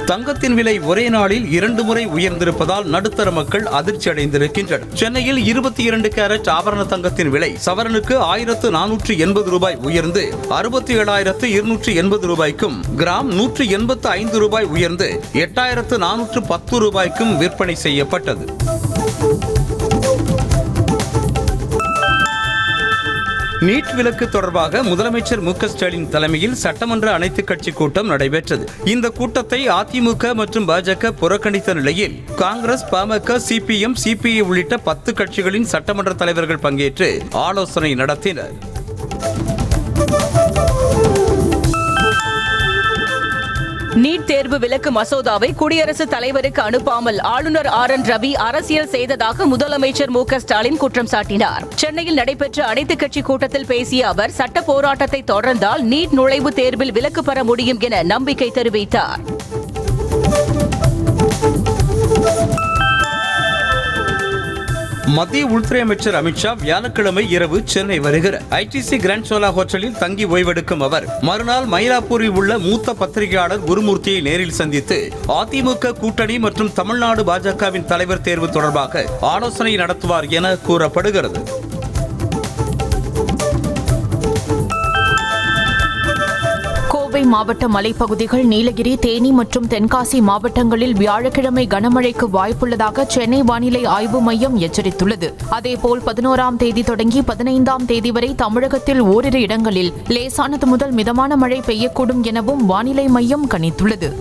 தங்கத்தின் விலை ஒரே நாளில் 2 முறை உயர்ந்திருப்பதால் நடுத்தர மக்கள் அதிர்ச்சி அடைந்திருக்கின்றனர். சென்னையில் 22 கேரட் ஆபரண தங்கத்தின் விலை சவரனுக்கு 1480 ரூபாய் உயர்ந்து 67,280 ரூபாய்க்கும், கிராம் 185 ரூபாய் உயர்ந்து 8,410 ரூபாய்க்கும் விற்பனை செய்யப்பட்டது. நீட் விலக்கு தொடர்பாக முதலமைச்சர் மு க ஸ்டாலின் தலைமையில் சட்டமன்ற அனைத்துக் கட்சி கூட்டம் நடைபெற்றது. இந்த கூட்டத்தை அதிமுக மற்றும் பாஜக புறக்கணித்த நிலையில் காங்கிரஸ், பாமக, சிபிஎம், சிபிஐ உள்ளிட்ட 10 கட்சிகளின் சட்டமன்ற தலைவர்கள் பங்கேற்று ஆலோசனை நடத்தினர். நீட் தேர்வு விலக்கு மசோதாவை குடியரசுத் தலைவருக்கு அனுப்பாமல் ஆளுநர் RN ரவி அரசியல் செய்ததாக முதலமைச்சர் மு க ஸ்டாலின் குற்றம் சாட்டினார். சென்னையில் நடைபெற்ற அனைத்துக் கட்சி கூட்டத்தில் பேசிய அவர், சட்ட போராட்டத்தை தொடர்ந்தால் நீட் நுழைவுத் தேர்வில் விலக்கு பெற முடியும் என நம்பிக்கை தெரிவித்தார். மத்திய உள்துறை அமைச்சர் அமித்ஷா வியாழக்கிழமை இரவு சென்னை வருகிறார். ITC கிராண்ட் சோலா ஹோட்டலில் தங்கி ஓய்வெடுக்கும் அவர் மறுநாள் மயிலாப்பூரில் உள்ள மூத்த பத்திரிகையாளர் குருமூர்த்தியை நேரில் சந்தித்து அதிமுக கூட்டணி மற்றும் தமிழ்நாடு பாஜகவின் தலைவர் தேர்வு தொடர்பாக ஆலோசனை நடத்துவார் என கூறப்படுகிறது. கோவை மாவட்ட மலைப்பகுதிகள், நீலகிரி, தேனி மற்றும் தென்காசி மாவட்டங்களில் வியாழக்கிழமை கனமழைக்கு வாய்ப்புள்ளதாக சென்னை வானிலை ஆய்வு மையம் எச்சரித்துள்ளது. அதேபோல் 11ஆம் தேதி தொடங்கி 15ஆம் தேதி வரை தமிழகத்தில் ஓரிரு இடங்களில் லேசானது முதல் மிதமான மழை பெய்யக்கூடும் எனவும் வானிலை மையம் கணித்துள்ளது.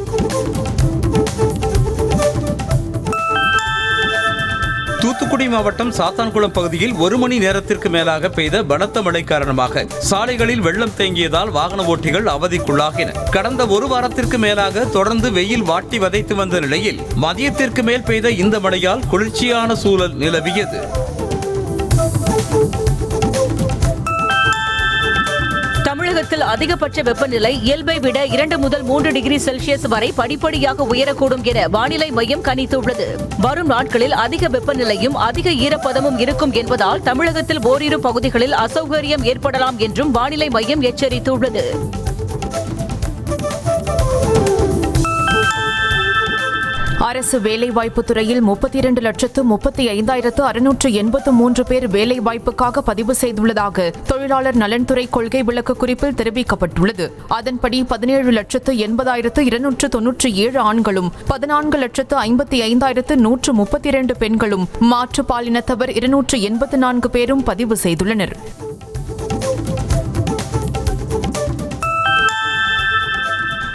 தூத்துக்குடி மாவட்டம் சாத்தான்குளம் பகுதியில் 1 மணி நேரத்திற்கு மேலாக பெய்த பலத்த மழை காரணமாக சாலைகளில் வெள்ளம் தேங்கியதால் வாகன ஓட்டிகள் அவதிக்குள்ளாகினர். கடந்த 1 வாரத்திற்கு மேலாக தொடர்ந்து வெயில் வாட்டி வதைத்து வந்த நிலையில் மதியத்திற்கு மேல் பெய்த இந்த மழையால் குளிர்ச்சியான சூழல் நிலவியது. தமிழகத்தில் அதிகபட்ச வெப்பநிலை இயல்பை விட 2 முதல் 3 டிகிரி செல்சியஸ் வரை படிப்படியாக உயரக்கூடும் என வானிலை மையம் கணித்துள்ளது. வரும் நாட்களில் அதிக வெப்பநிலையும் அதிக ஈரப்பதமும் இருக்கும் என்பதால் தமிழகத்தில் ஓரிரு பகுதிகளில் அசௌகரியம் ஏற்படலாம் என்றும் வானிலை மையம் எச்சரித்துள்ளது. அரசு வேலைவாய்ப்பு துறையில் 32,35,683 பேர் வேலைவாய்ப்புக்காக பதிவு செய்துள்ளதாக தொழிலாளர் நலன்துறை கொள்கை விளக்க குறிப்பில் தெரிவிக்கப்பட்டுள்ளது. அதன்படி 17,80,297 ஆண்களும் 14,55,132 பெண்களும் மாற்றுப்பாலினத்தவர் 284 பேரும் பதிவு செய்துள்ளனர்.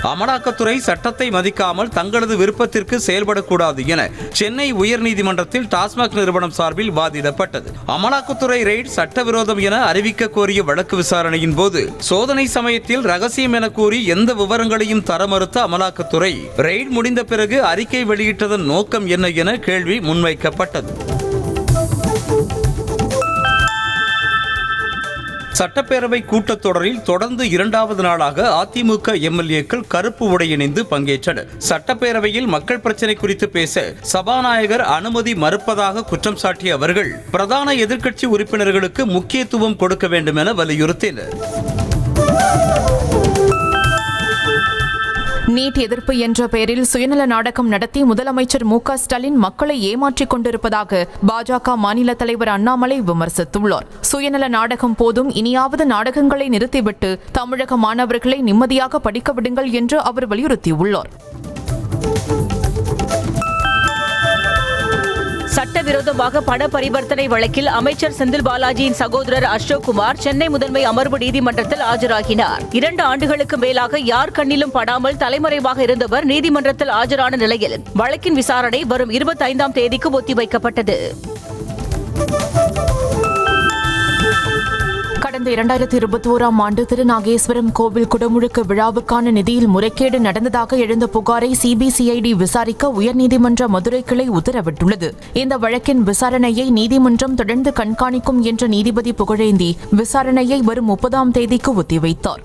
அமலாக்கத்துறை சட்டத்தை மதிக்காமல் தங்களது விருப்பத்திற்கு செயல்படக்கூடாது என சென்னை உயர்நீதிமன்றத்தில் டாஸ்மாக் நிறுவனம் சார்பில் வாதிடப்பட்டது. அமலாக்கத்துறை ரெய்ட் சட்டவிரோதம் என அறிவிக்க கோரிய வழக்கு விசாரணையின் போது சோதனை சமயத்தில் ரகசியம் என கூறி எந்த விவரங்களையும் தர மறுத்த அமலாக்கத்துறை ரெய்ட் முடிந்த பிறகு அறிக்கை வெளியிட்டதன் நோக்கம் என்ன என கேள்வி முன்வைக்கப்பட்டது. சட்டப்பேரவை கூட்டத்தொடரில் தொடர்ந்து 2வது நாளாக அதிமுக எம்எல்ஏக்கள் கருப்பு உடை அணிந்து பங்கேற்றனர். சட்டப்பேரவையில் மக்கள் பிரச்சினை குறித்து பேச சபாநாயகர் அனுமதி மறுப்பதாக குற்றம் சாட்டிய அவர்கள் பிரதான எதிர்க்கட்சி உறுப்பினர்களுக்கு முக்கியத்துவம் கொடுக்க வேண்டும் என வலியுறுத்தினர். நீட் எதிர்ப்பு என்ற பெயரில் சுயநல நாடகம் நடத்தி முதலமைச்சர் மு க ஸ்டாலின் மக்களை ஏமாற்றிக் கொண்டிருப்பதாக பாஜக மாநில தலைவர் அண்ணாமலை விமர்சித்துள்ளார். சுயநல நாடகம் போதும், இனியாவது நாடகங்களை நிறுத்திவிட்டு தமிழக மாணவர்களை நிம்மதியாக படிக்க விடுங்கள் என்று அவர் வலியுறுத்தியுள்ளார். சட்டவிரோதமாக பண பரிவர்த்தனை வழக்கில் அமைச்சர் செந்தில் பாலாஜியின் சகோதரர் அசோக் குமார் சென்னை முதன்மை அமர்வு நீதிமன்றத்தில் ஆஜராகினார். 2 ஆண்டுகளுக்கு மேலாக யார் கண்ணிலும் படாமல் தலைமறைவாக இருந்தவர் நீதிமன்றத்தில் ஆஜரான நிலையில் வழக்கின் விசாரணை வரும் 25ஆம் தேதிக்கு ஒத்திவைக்கப்பட்டது. கடந்த 2021ஆம் ஆண்டு திருநாகேஸ்வரம் கோவில் குடமுழுக்கு விழாவுக்கான நிதியில் முறைகேடு நடந்ததாக எழுந்த புகாரை CBCID விசாரிக்க உயர்நீதிமன்ற மதுரை கிளை உத்தரவிட்டுள்ளது. இந்த வழக்கின் விசாரணையை நீதிமன்றம் தொடர்ந்து கண்காணிக்கும் என்ற நீதிபதி புகழேந்தி விசாரணையை வரும் 30ஆம் தேதிக்கு ஒத்திவைத்தார்.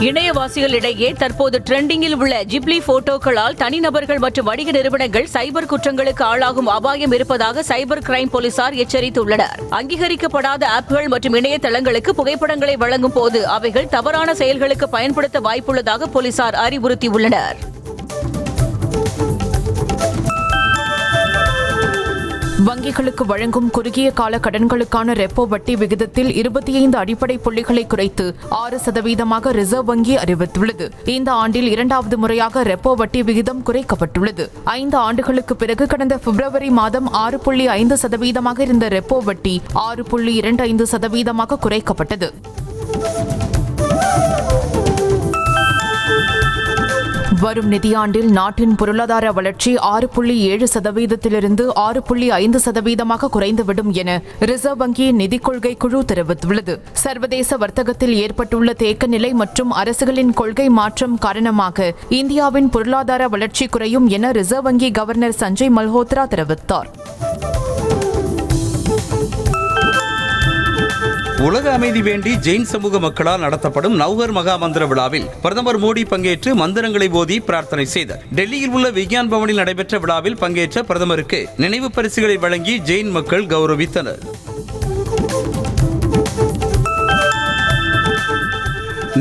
இணையவாசிகளிடையே தற்போது ட்ரெண்டிங்கில் உள்ள ஜிப்லி போட்டோக்களால் தனிநபர்கள் மற்றும் வணிக நிறுவனங்கள் சைபர் குற்றங்களுக்கு ஆளாகும் அபாயம் இருப்பதாக சைபர் கிரைம் போலீசார் எச்சரித்துள்ளனர். அங்கீகரிக்கப்படாத ஆப்கள் மற்றும் இணையதளங்களுக்கு புகைப்படங்களை வழங்கும் போது அவைகள் தவறான செயல்களுக்கு பயன்படுத்த வாய்ப்புள்ளதாக போலீசார் அறிவுறுத்தியுள்ளனர். வங்கிகளுக்கு வழங்கும் குறுகிய கால கடன்களுக்கான ரெப்போ வட்டி விகிதத்தில் 25 அடிப்படை புள்ளிகளை குறைத்து 6% ரிசர்வ் வங்கி அறிவித்துள்ளது. இந்த ஆண்டில் இரண்டாவது முறையாக ரெப்போ வட்டி விகிதம் குறைக்கப்பட்டுள்ளது. 5 ஆண்டுகளுக்கு பிறகு கடந்த பிப்ரவரி மாதம் 6.5% இருந்த ரெப்போ வட்டி 6.25% குறைக்கப்பட்டது. வரும் நிதியாண்டில் நாட்டின் பொருளாதார வளர்ச்சி 6.7%இலிருந்து 6.5% குறைந்துவிடும் என ரிசர்வ் வங்கியின் நிதிக் கொள்கை குழு தெரிவித்துள்ளது. சர்வதேச வர்த்தகத்தில் ஏற்பட்டுள்ள தேக்க நிலை மற்றும் அரசுகளின் கொள்கை மாற்றம் காரணமாக இந்தியாவின் பொருளாதார வளர்ச்சி குறையும் என ரிசர்வ் வங்கி கவர்னர் சஞ்சய் மல்ஹோத்ரா தெரிவித்தார். உலக அமைதி வேண்டி ஜெயின் சமூக மக்களால் நடத்தப்படும் நவ்கர் மகா மந்திர விழாவில் பிரதமர் மோடி பங்கேற்று மந்திரங்களை ஓதி பிரார்த்தனை செய்தார். டெல்லியில் உள்ள விக்யான் பவனில் நடைபெற்ற விழாவில் பங்கேற்ற பிரதமருக்கு நினைவு பரிசுகளை வழங்கி ஜெயின் மக்கள் கௌரவித்தனர்.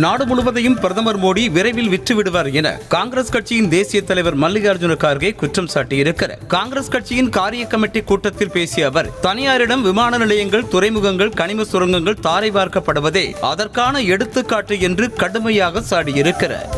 நாடு முழுவதையும் பிரதமர் மோடி விரைவில் விற்றுவிடுவார் என காங்கிரஸ் கட்சியின் தேசிய தலைவர் மல்லிகார்ஜுன கார்கே குற்றம் சாட்டியிருக்கிறார். காங்கிரஸ் கட்சியின் காரிய கமிட்டி கூட்டத்தில் பேசிய அவர், தனியாரிடம் விமான நிலையங்கள், துறைமுகங்கள், கனிம சுரங்கங்கள் தாரை பார்க்கப்படுவதே அதற்கான எடுத்துக்காட்டு என்று கடுமையாக சாடியிருக்கிறார்.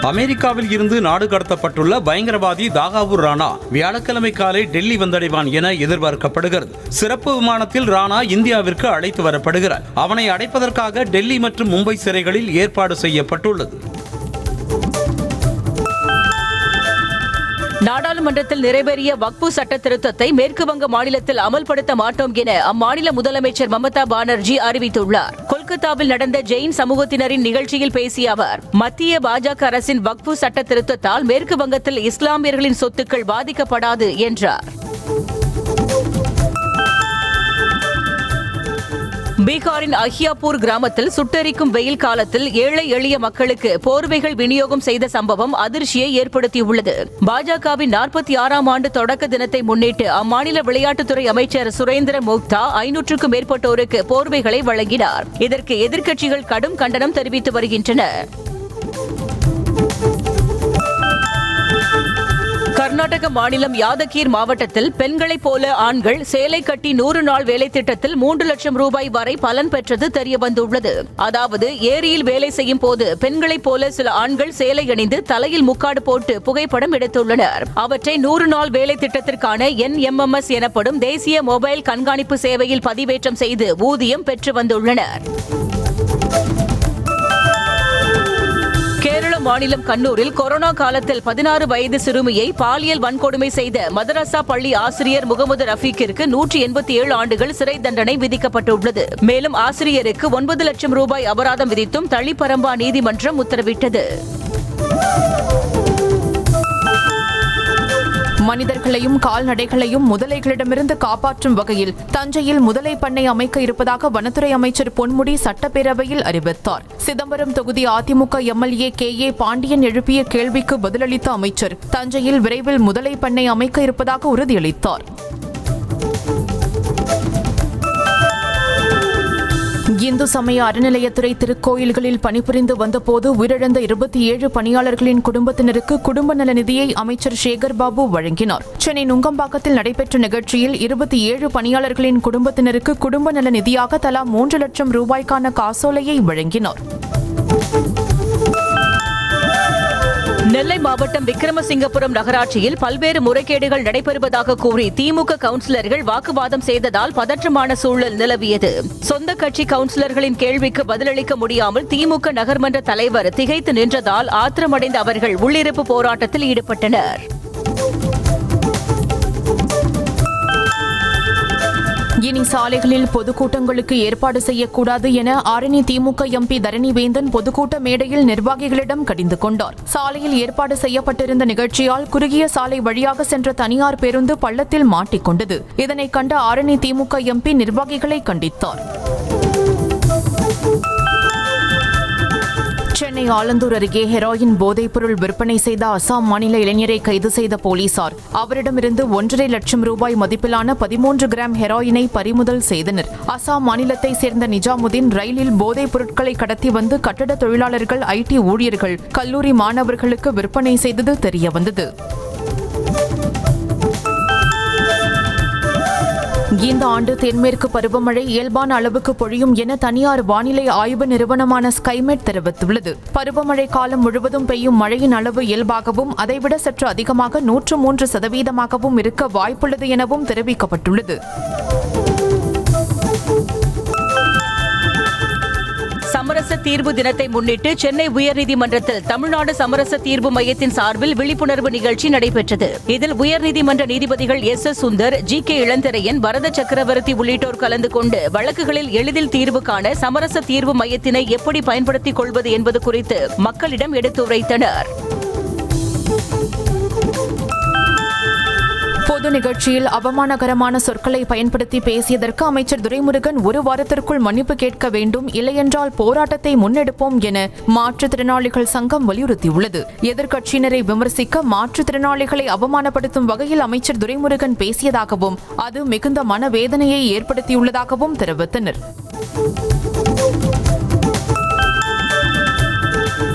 அமெரிக்காவில் இருந்து நாடு கடத்தப்பட்டுள்ள பயங்கரவாதி தாகூர் ராணா வியாழக்கிழமை காலை டெல்லி வந்தடைவான் என எதிர்பார்க்கப்படுகிறது. சிறப்பு விமானத்தில் ராணா இந்தியாவிற்கு அழைத்து வரப்படுகிறார். அவனை அடைப்பதற்காக டெல்லி மற்றும் மும்பை சிறைகளில் ஏற்பாடு செய்யப்பட்டுள்ளது. நாடாளுமன்றத்தில் நிறைவேறிய வக்பு சட்ட திருத்தத்தை மேற்கு வங்க மாநிலத்தில் அமல்படுத்த மாட்டோம் என அம்மாநில முதலமைச்சர் மமதா பானர்ஜி அறிவித்துள்ளார். கொல்கத்தாவில் நடந்த ஜெயின் சமூகத்தினரின் நிகழ்ச்சியில் பேசிய அவர், மத்திய பாஜக அரசின் வக்பு சட்ட திருத்தத்தால் மேற்கு வங்கத்தில் இஸ்லாமியர்களின் சொத்துக்கள் பாதிக்கப்படாது என்றார். பீகாரின் அஹியாப்பூர் கிராமத்தில் சுட்டெரிக்கும் வெயில் காலத்தில் ஏழை எளிய மக்களுக்கு போர்வைகள் விநியோகம் செய்த சம்பவம் அதிர்ச்சியை ஏற்படுத்தியுள்ளது. பாஜகவின் 46ஆம் ஆண்டு தொடக்க தினத்தை முன்னிட்டு அம்மாநில விளையாட்டுத்துறை அமைச்சர் சுரேந்திர மோக்தா 500க்கும் மேற்பட்டோருக்கு போர்வைகளை வழங்கினார். இதற்கு எதிர்க்கட்சிகள் கடும் கண்டனம் தெரிவித்து வருகின்றன. கர்நாடக மாநிலம் யாதகீர் மாவட்டத்தில் பெண்களைப் போல ஆண்கள் சேலை கட்டி 100 நாள் வேலை திட்டத்தில் 3 லட்சம் ரூபாய் வரை பலன் பெற்றது தெரியவந்துள்ளது. அதாவது ஏரியில் வேலை செய்யும் போது பெண்களைப் போல சில ஆண்கள் சேலை அணிந்து தலையில் முக்காடு போட்டு புகைப்படம் எடுத்துள்ளனர். அவற்றை 100 நாள் வேலை திட்டத்திற்கான NMMS எனப்படும் தேசிய மொபைல் கண்காணிப்பு சேவையில் பதிவேற்றம் செய்து ஊதியம் பெற்று வந்துள்ளனர். கேரள மாநிலம் கண்ணூரில் கொரோனா காலத்தில் 16 வயது சிறுமியை பாலியல் வன்கொடுமை செய்த மதரசா பள்ளி ஆசிரியர் முகமது ரஃபீக்கிற்கு 187 ஆண்டுகள் சிறை தண்டனை விதிக்கப்பட்டுள்ளது. மேலும் ஆசிரியருக்கு 9 லட்சம் ரூபாய் அபராதம் விதித்தும் தளிப்பரம்பா நீதிமன்றம் உத்தரவிட்டது. மனிதர்களையும் கால்நடைகளையும் முதலைகளிடமிருந்து காப்பாற்றும் வகையில் தஞ்சையில் முதலை பண்ணை அமைக்க இருப்பதாக வனத்துறை அமைச்சர் பொன்முடி சட்டப்பேரவையில் அறிவித்தார். சிதம்பரம் தொகுதி அதிமுக MLA KA பாண்டியன் எழுப்பிய கேள்விக்கு பதிலளித்த அமைச்சர் தஞ்சையில் விரைவில் முதலை பண்ணை அமைக்க இருப்பதாக உறுதியளித்தார். இந்து சமய அறநிலையத்துறை திருக்கோயில்களில் பணிபுரிந்து வந்தபோது உயிரிழந்த 27 பணியாளர்களின் குடும்பத்தினருக்கு குடும்ப நல நிதியை அமைச்சர் சேகர் பாபு வழங்கினார். சென்னை நுங்கம்பாக்கத்தில் நடைபெற்ற நிகழ்ச்சியில் 27 பணியாளர்களின் குடும்பத்தினருக்கு குடும்ப நல நிதியாக தலா 3 லட்சம் ரூபாய்க்கான காசோலையை வழங்கினார். நெல்லை மாவட்டம் விக்கிரமசிங்கபுரம் நகராட்சியில் பல்வேறு முறைகேடுகள் நடைபெறுவதாக கூறி திமுக கவுன்சிலர்கள் வாக்குவாதம் செய்ததால் பதற்றமான சூழல் நிலவியது. சொந்த கட்சி கவுன்சிலர்களின் கேள்விக்கு பதிலளிக்க முடியாமல் திமுக நகர்மன்ற தலைவர் திகைத்து நின்றதால் ஆத்திரமடைந்த அவர்கள் உள்ளிருப்பு போராட்டத்தில் ஈடுபட்டனர். இனி சாலைகளில் பொதுக்கூட்டங்களுக்கு ஏற்பாடு செய்யக்கூடாது என ஆரணி திமுக MP தரணிவேந்தன் பொதுக்கூட்ட மேடையில் நிர்வாகிகளிடம் கடிந்து கொண்டார். சாலையில் ஏற்பாடு செய்யப்பட்டிருந்த நிகழ்ச்சியால் குறுகிய சாலை வழியாக சென்ற தனியார் பேருந்து பள்ளத்தில் மாட்டிக்கொண்டது. இதனை கண்ட ஆரணி திமுக MP நிர்வாகிகளை கண்டித்தார். சென்னை ஆலந்தூர் அருகே ஹெராயின் போதைப்பொருள் விற்பனை செய்த அசாம் மாநில இளைஞரை கைது செய்த போலீசார் அவரிடமிருந்து 1.5 லட்சம் ரூபாய் மதிப்பிலான 13 கிராம் ஹெராயினை பறிமுதல் செய்தனர். அசாம் மாநிலத்தை சேர்ந்த நிஜாமுதீன் ரயிலில் போதைப் பொருட்களை கடத்தி வந்து கட்டட தொழிலாளர்கள், IT ஊழியர்கள், கல்லூரி மாணவர்களுக்கு விற்பனை செய்தது தெரியவந்தது. இந்த ஆண்டு தென்மேற்கு பருவமழை இயல்பான அளவுக்கு பொழியும் என தனியார் வானிலை ஆய்வு நிறுவனமான ஸ்கைமெட் தெரிவித்துள்ளது. பருவமழை காலம் முழுவதும் பெய்யும் மழையின் அளவு இயல்பாகவும் அதைவிட சற்று அதிகமாக 103% இருக்க வாய்ப்புள்ளது எனவும் தெரிவிக்கப்பட்டுள்ளது. சமரச தீர்வு தினத்தை முன்னிட்டு சென்னை உயர்நீதிமன்றத்தில் தமிழ்நாடு சமரச தீர்வு மையத்தின் சார்பில் விழிப்புணர்வு நிகழ்ச்சி நடைபெற்றது. இதில் உயர்நீதிமன்ற நீதிபதிகள் S.S. சுந்தர், G.K. இளந்திரையன், வரத சக்கரவர்த்தி உள்ளிட்டோர் கலந்து கொண்டு வழக்குகளில் எளிதில் தீர்வு காண சமரச தீர்வு மையத்தினை எப்படி பயன்படுத்திக் கொள்வது என்பது குறித்து மக்களிடம் எடுத்துரைத்தனர். பொது நிகழ்ச்சியில் அவமானகரமான சொற்களை பயன்படுத்தி பேசியதற்கு அமைச்சர் துரைமுருகன் 1 வாரத்திற்குள் மன்னிப்பு கேட்க வேண்டும், இல்லையென்றால் போராட்டத்தை முன்னெடுப்போம் என மாற்றுத்திறனாளிகள் சங்கம் வலியுறுத்தியுள்ளது. எதிர்க்கட்சியினரை விமர்சிக்க மாற்றுத்திறனாளிகளை அவமானப்படுத்தும் வகையில் அமைச்சர் துரைமுருகன் பேசியதாகவும் அது மிகுந்த மனவேதனையை ஏற்படுத்தியுள்ளதாகவும் தெரிவித்தனர்.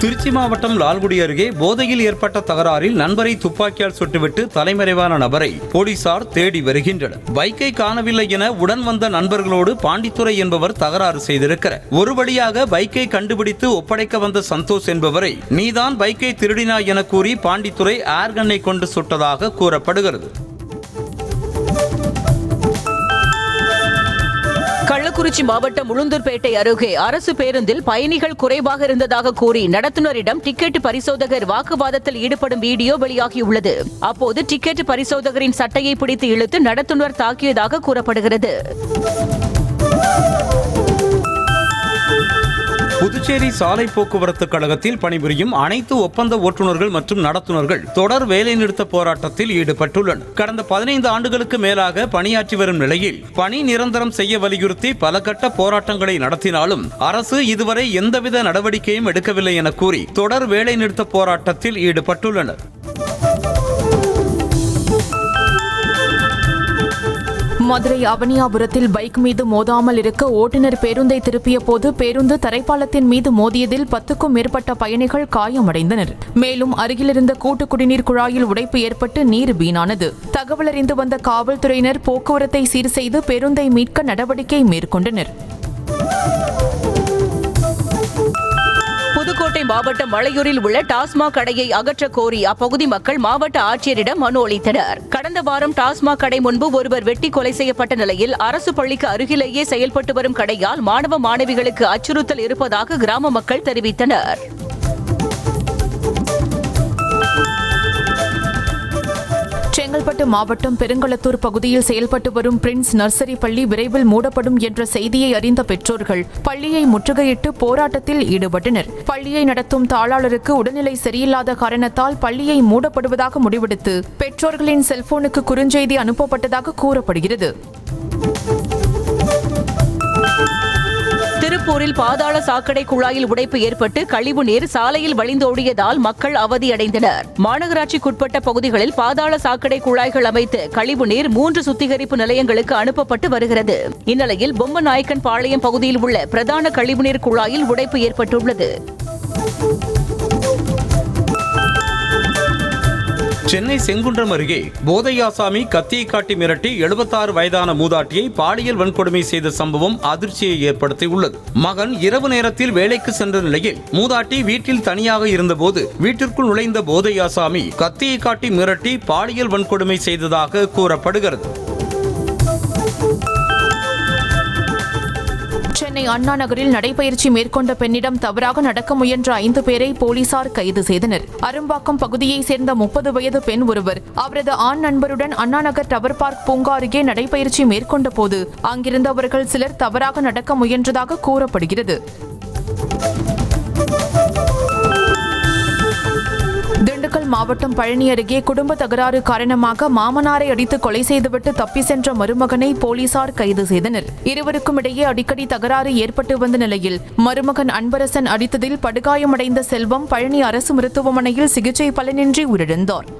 திருச்சி மாவட்டம் லால்குடி அருகே போதையில் ஏற்பட்ட தகராறில் நண்பரை துப்பாக்கியால் சுட்டுவிட்டு தலைமறைவான நபரை போலீசார் தேடி வருகின்றனர். பைக்கை காணவில்லை என உடன் வந்த நண்பர்களோடு பாண்டித்துரை என்பவர் தகராறு செய்திருக்கிறார். ஒரு வழியாக பைக்கை கண்டுபிடித்து ஒப்படைக்க வந்த சந்தோஷ் என்பவரை நீதான் பைக்கை திருடினாய் என கூறி பாண்டித்துரை ஏர்கன்னை கொண்டு சுட்டதாக கூறப்படுகிறது. கள்ளக்குறிச்சி மாவட்டம் உளுந்தூர்பேட்டை அருகே அரசு பேருந்தில் பயணிகள் குறைவாக இருந்ததாக கூறி நடத்துனரிடம் டிக்கெட் பரிசோதகர் வாக்குவாதத்தில் ஈடுபடும் வீடியோ வெளியாகியுள்ளது. அப்போது டிக்கெட் பரிசோதகரின் சட்டையை பிடித்து இழுத்து நடத்துனர் தாக்கியதாக கூறப்படுகிறது. புதுச்சேரி சாலை போக்குவரத்து கழகத்தில் பணிபுரியும் அனைத்து ஒப்பந்த ஓட்டுநர்கள் மற்றும் நடத்துனர்கள் தொடர் வேலைநிறுத்த போராட்டத்தில் ஈடுபட்டுள்ளனர். கடந்த 15 ஆண்டுகளுக்கு மேலாக பணியாற்றி வரும் நிலையில் பணி நிரந்தரம் செய்ய வலியுறுத்தி பல கட்ட போராட்டங்களை நடத்தினாலும் அரசு இதுவரை எந்தவித நடவடிக்கையும் எடுக்கவில்லை என கூறி தொடர் வேலைநிறுத்த போராட்டத்தில் ஈடுபட்டுள்ளனர். மதுரை அவனியாபுரத்தில் பைக் மீது மோதாமல் இருக்க ஓட்டுநர் பேருந்தை திருப்பிய போது பேருந்து தரைப்பாலத்தின் மீது மோதியதில் 10க்கும் மேற்பட்ட பயணிகள் காயமடைந்தனர். மேலும் அருகிலிருந்த கூட்டு குடிநீர் குழாயில் உடைப்பு ஏற்பட்டு நீர் வீணானது. தகவலறிந்து வந்த காவல்துறையினர் போக்குவரத்தை சீர் செய்து பேருந்தை மீட்க நடவடிக்கை மேற்கொண்டனர். புதுக்கோட்டை மாவட்டம் மலையூரில் உள்ள டாஸ்மாக் கடையை அகற்ற கோரி அப்பகுதி மக்கள் மாவட்ட ஆட்சியரிடம் மனு அளித்தனர். கடந்த வாரம் டாஸ்மாக் கடை முன்பு ஒருவர் வெட்டி கொலை செய்யப்பட்ட நிலையில் அரசு பள்ளிக்கு அருகிலேயே செயல்பட்டு வரும் கடையால் மாணவ மாணவிகளுக்கு அச்சுறுத்தல் இருப்பதாக கிராம மக்கள் தெரிவித்தனர். செங்கல்பட்டு மாவட்டம் பெருங்களத்தூர் பகுதியில் செயல்பட்டு வரும் பிரின்ஸ் நர்சரி பள்ளி விரைவில் மூடப்படும் என்ற செய்தியை அறிந்த பெற்றோர்கள் பள்ளியை முற்றுகையிட்டு போராட்டத்தில் ஈடுபட்டனர். பள்ளியை நடத்தும் தாளாளருக்கு உடல்நிலை சரியில்லாத காரணத்தால் பள்ளியை மூடப்படுவதாக முடிவெடுத்து பெற்றோர்களின் செல்போனுக்கு குறுஞ்செய்தி அனுப்பப்பட்டதாக கூறப்படுகிறது. திருப்பூரில் பாதாள சாக்கடை குழாயில் உடைப்பு ஏற்பட்டு கழிவு நீர் சாலையில் வழிந்தோடியதால் மக்கள் அவதியடைந்தனர். மாநகராட்சிக்குட்பட்ட பகுதிகளில் பாதாள சாக்கடை குழாய்கள் அமைத்து கழிவு நீர் 3 சுத்திகரிப்பு நிலையங்களுக்கு அனுப்பப்பட்டு வருகிறது. இந்நிலையில் பொம்மநாயக்கன் பாளையம் பகுதியில் உள்ள பிரதான கழிவுநீர் குழாயில் உடைப்பு ஏற்பட்டுள்ளது. சென்னை செங்குன்றம் அருகே போதை ஆசாமி கத்தியை காட்டி மிரட்டி 76 வயதான மூதாட்டியை பாலியல் வன்கொடுமை செய்த சம்பவம் அதிர்ச்சியை ஏற்படுத்தியுள்ளது. மகன் இரவு நேரத்தில் வேலைக்கு சென்ற நிலையில் மூதாட்டி வீட்டில் தனியாக இருந்தபோது வீட்டிற்குள் நுழைந்த போதை ஆசாமி கத்தியை காட்டி மிரட்டி பாலியல் வன்கொடுமை செய்ததாக கூறப்படுகிறது. சென்னை அண்ணா நகரில் நடைபயிற்சி மேற்கொண்ட பெண்ணிடம் தவறாக நடக்க முயன்ற 5 பேரை போலீசார் கைது செய்தனர். அரும்பாக்கம் பகுதியைச் சேர்ந்த 30 வயது பெண் ஒருவர் அவரது ஆண் நண்பருடன் அண்ணா நகர் டவர் பார்க் பூங்கா அருகே நடைபயிற்சி மேற்கொண்ட போது அங்கிருந்தவர்கள் சிலர் தவறாக நடக்க முயன்றதாக கூறப்படுகிறது. திண்டுக்கல் திண்டுக்கல் மாவட்டம் பழனி அருகே குடும்ப தகராறு காரணமாக மாமனாரை அடித்து கொலை செய்துவிட்டு தப்பி சென்ற மருமகனை போலீசார் கைது செய்தனர். இருவருக்கும் இடையே அடிக்கடி தகராறு ஏற்பட்டு வந்த நிலையில் மருமகன் அன்பரசன் அடித்ததில் படுகாயமடைந்த செல்வம் பழனி அரசு மருத்துவமனையில் சிகிச்சை பலனின்றி உயிரிழந்தார்.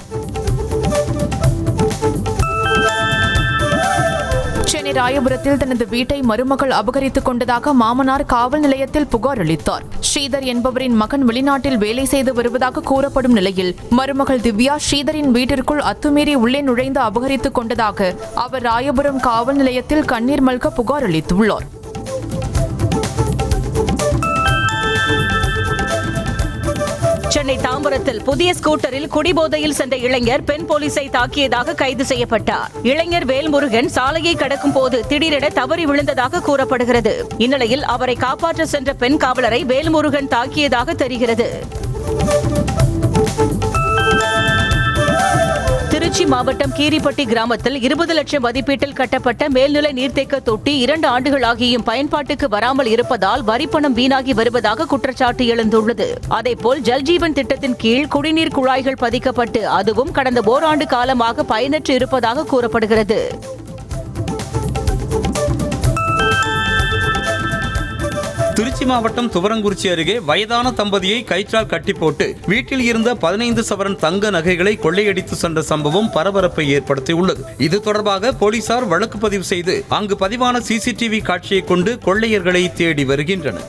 சென்னை ராயபுரத்தில் தனது வீட்டை மருமகள் அபகரித்துக் கொண்டதாக மாமனார் காவல் நிலையத்தில் புகார் அளித்தார். ஸ்ரீதர் என்பவரின் மகன் வெளிநாட்டில் வேலை செய்து வருவதாக கூறப்படும் நிலையில் மருமகள் திவ்யா ஸ்ரீதரின் வீட்டிற்குள் அத்துமீறி உள்ளே நுழைந்து அபகரித்துக் கொண்டதாக அவர் ராயபுரம் காவல் நிலையத்தில் கண்ணீர் மல்க புகார் அளித்துள்ளார். சென்னை தாம்பரத்தில் புதிய ஸ்கூட்டரில் குடிபோதையில் சென்ற இளைஞர் பெண் போலீசை தாக்கியதாக கைது செய்யப்பட்டார். இளைஞர் வேல்முருகன் சாலையை கடக்கும் போது திடீரென தவறி விழுந்ததாக கூறப்படுகிறது. இந்நிலையில் அவரை காப்பாற்ற சென்ற பெண் காவலரை வேல்முருகன் தாக்கியதாக தெரிகிறது. திருச்சி மாவட்டம் கீரிப்பட்டி கிராமத்தில் 20 லட்சம் மதிப்பீட்டில் கட்டப்பட்ட மேல்நிலை நீர்த்தேக்க தொட்டி 2 ஆண்டுகளாகியும் பயன்பாட்டுக்கு வராமல் இருப்பதால் வரிப்பணம் வீணாகி வருவதாக குற்றச்சாட்டு எழுந்துள்ளது. அதேபோல் ஜல்ஜீவன் திட்டத்தின் கீழ் குடிநீர் குழாய்கள் பதிக்கப்பட்டு அதுவும் கடந்த ஓராண்டு காலமாக பயனற்று இருப்பதாக கூறப்படுகிறது. திருச்சி மாவட்டம் துவரங்குறிச்சி அருகே வயதான தம்பதியை கயிற்றால் கட்டி போட்டு வீட்டில் இருந்த 15 சவரன் தங்க நகைகளை கொள்ளையடித்து சென்ற சம்பவம் பரபரப்பை ஏற்படுத்தியுள்ளது. இது தொடர்பாக போலீசார் வழக்கு பதிவு செய்து அங்கு பதிவான சிசிடிவி காட்சியை கொண்டு கொள்ளையர்களை தேடி வருகின்றனர்.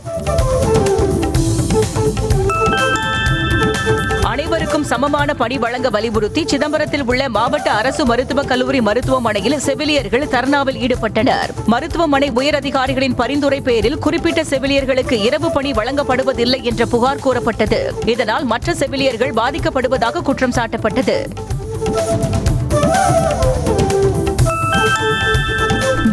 அனைவருக்கும் சமமான பணி வழங்க வலியுறுத்தி சிதம்பரத்தில் உள்ள மாவட்ட அரசு மருத்துவக் கல்லூரி மருத்துவமனையில் செவிலியர்கள் தர்ணாவில் ஈடுபட்டனர். மருத்துவமனை உயரதிகாரிகளின் பரிந்துரை பேரில் குறிப்பிட்ட செவிலியர்களுக்கு இரவு பணி வழங்கப்படுவதில்லை என்ற புகார் கூறப்பட்டது. இதனால் மற்ற செவிலியர்கள் பாதிக்கப்படுவதாக குற்றம் சாட்டப்பட்டது.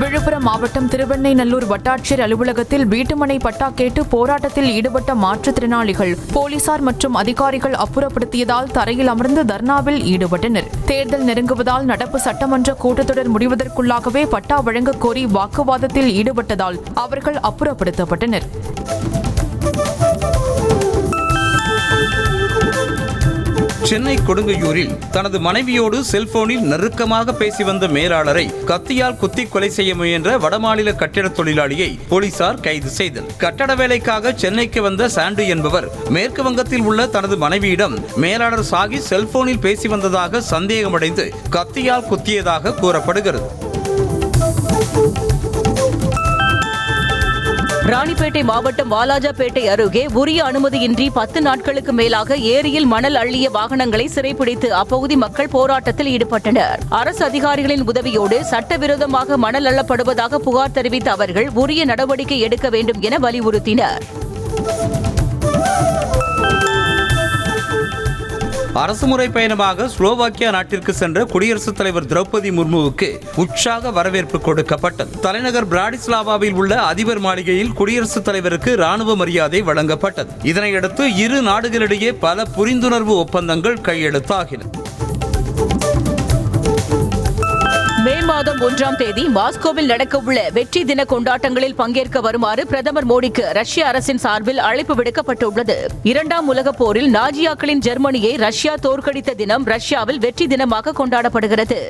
விழுப்புரம் மாவட்டம் திருவெண்ணைநல்லூர் வட்டாட்சியர் அலுவலகத்தில் வீட்டுமனை பட்டா கேட்டு போராட்டத்தில் ஈடுபட்ட மாற்றுத்திறனாளிகள் போலீசார் மற்றும் அதிகாரிகள் அப்புறப்படுத்தியதால் தரையில் அமர்ந்து தர்ணாவில் ஈடுபட்டனர். தேர்தல் நெருங்குவதால் நடப்பு சட்டமன்ற கூட்டத்தொடர் முடிவதற்குள்ளாகவே பட்டா வழங்க கோரி வாக்குவாதத்தில் ஈடுபட்டதால் அவர்கள் அப்புறப்படுத்தப்பட்டனர். சென்னை கொடுங்கையூரில் தனது மனைவியோடு செல்போனில் நெருக்கமாக பேசி வந்த மேலாளரை கத்தியால் குத்தி கொலை செய்ய முயன்ற வடமாநில கட்டிட தொழிலாளியை போலீசார் கைது செய்தனர். கட்டட வேலைக்காக சென்னைக்கு வந்த சாண்டு என்பவர் மேற்கு வங்கத்தில் உள்ள தனது மனைவியிடம் மேலாளர் சாகி செல்போனில் பேசி வந்ததாக சந்தேகமடைந்து கத்தியால் குத்தியதாக கூறப்படுகிறது. ராணிப்பேட்டை மாவட்டம் வாலாஜாபேட்டை அருகே உரிய அனுமதியின்றி 10 நாட்களுக்கு மேலாக ஏரியில் மணல் அள்ளிய வாகனங்களை சிறைப்பிடித்து அப்பகுதி மக்கள் போராட்டத்தில் ஈடுபட்டனர். அரசு அதிகாரிகளின் உதவியோடு சட்டவிரோதமாக மணல் அள்ளப்படுவதாக புகார் தெரிவித்த அவர்கள் உரிய நடவடிக்கை எடுக்க வேண்டும் என வலியுறுத்தினர். அரசுமுறை பயணமாக ஸ்லோவாக்கியா நாட்டிற்கு சென்ற குடியரசுத் தலைவர் திரௌபதி முர்முவுக்கு உற்சாக வரவேற்பு கொடுக்கப்பட்டது. தலைநகர் பிராடிஸ்லாவாவில் உள்ள அதிபர் மாளிகையில் குடியரசுத் தலைவருக்கு ராணுவ மரியாதை வழங்கப்பட்டது. இதனையடுத்து இரு நாடுகளிடையே பல புரிந்துணர்வு ஒப்பந்தங்கள் கையெழுத்தாகின. மே மாதம் 1ஆம் தேதி மாஸ்கோவில் நடக்கவுள்ள வெற்றி தின கொண்டாட்டங்களில் பங்கேற்க வருமாறு பிரதமர் மோடிக்கு ரஷ்ய அரசின் சார்பில் அழைப்பு விடுக்கப்பட்டுள்ளது. 2ஆம் உலகப் போரில் நாஜியாக்களின் ஜெர்மனியை ரஷ்யா தோற்கடித்த தினம் ரஷ்யாவில் வெற்றி தினமாக கொண்டாடப்படுகிறது.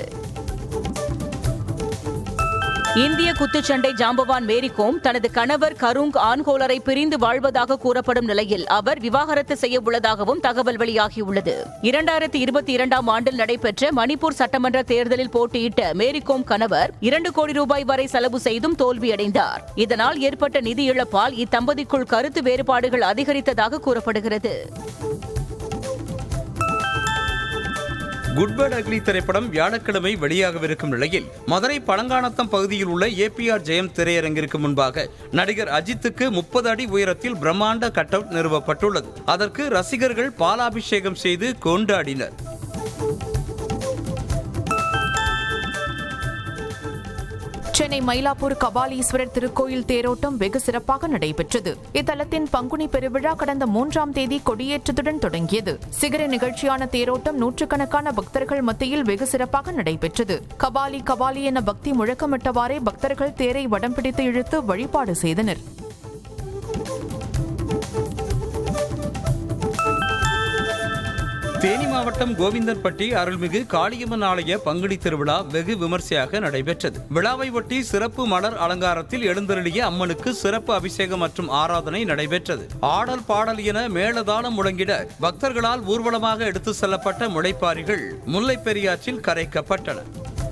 இந்திய குத்துச்சண்டை ஜாம்பவான் மேரிகோம் தனது கணவர் கருங் ஆன்கோலரை பிரிந்து வாழ்வதாக கூறப்படும் நிலையில் அவர் விவாகரத்து செய்ய உள்ளதாகவும் தகவல் வெளியாகியுள்ளது. 2022ஆம் ஆண்டில் நடைபெற்ற மணிப்பூர் சட்டமன்ற தேர்தலில் போட்டியிட்ட மேரிகோம் கணவர் 2 கோடி ரூபாய் வரை செலவு செய்தும் தோல்வியடைந்தார். இதனால் ஏற்பட்ட நிதி இழப்பால் இத்தம்பதிக்குள் கருத்து வேறுபாடுகள் அதிகரித்ததாக கூறப்படுகிறது. குட் பேட் அக்லி திரைப்படம் வியாழக்கிழமை வெளியாகவிருக்கும் நிலையில் மதுரை பழங்கானத்தம் பகுதியில் உள்ள APR ஜெயம் திரையரங்கிற்கு முன்பாக நடிகர் அஜித்துக்கு 30 அடி உயரத்தில் பிரம்மாண்ட கட் அவுட் நிறுவப்பட்டுள்ளது. அதற்கு ரசிகர்கள் பாலாபிஷேகம் செய்து கொண்டாடினர். சென்னை மயிலாப்பூர் கபாலீஸ்வரர் திருக்கோயில் தேரோட்டம் வெகு சிறப்பாக நடைபெற்றது. இத்தலத்தின் பங்குனி பெருவிழா கடந்த 3ஆம் தேதி கொடியேற்றத்துடன் தொடங்கியது. சிகர நிகழ்ச்சியான தேரோட்டம் நூற்றுக்கணக்கான பக்தர்கள் மத்தியில் வெகு சிறப்பாக நடைபெற்றது. கபாலி கபாலி என பக்தி முழக்கமிட்டவாறே பக்தர்கள் தேரை வடம் பிடித்து இழுத்து வழிபாடு செய்தனர். தேனி மாவட்டம் கோவிந்தன்பட்டி அருள்மிகு காளியம்மன் ஆலய பங்குனி திருவிழா வெகு விமர்சையாக நடைபெற்றது. விழாவை ஒட்டி சிறப்பு மலர் அலங்காரத்தில் எழுந்தருளிய அம்மனுக்கு சிறப்பு அபிஷேகம் மற்றும் ஆராதனை நடைபெற்றது. ஆடல் பாடல் என மேளதாளம் முழங்கிட பக்தர்களால் ஊர்வலமாக எடுத்து செல்லப்பட்ட முளைப்பாரிகள் முல்லைப் பெரியாற்றில் கரைக்கப்பட்டன.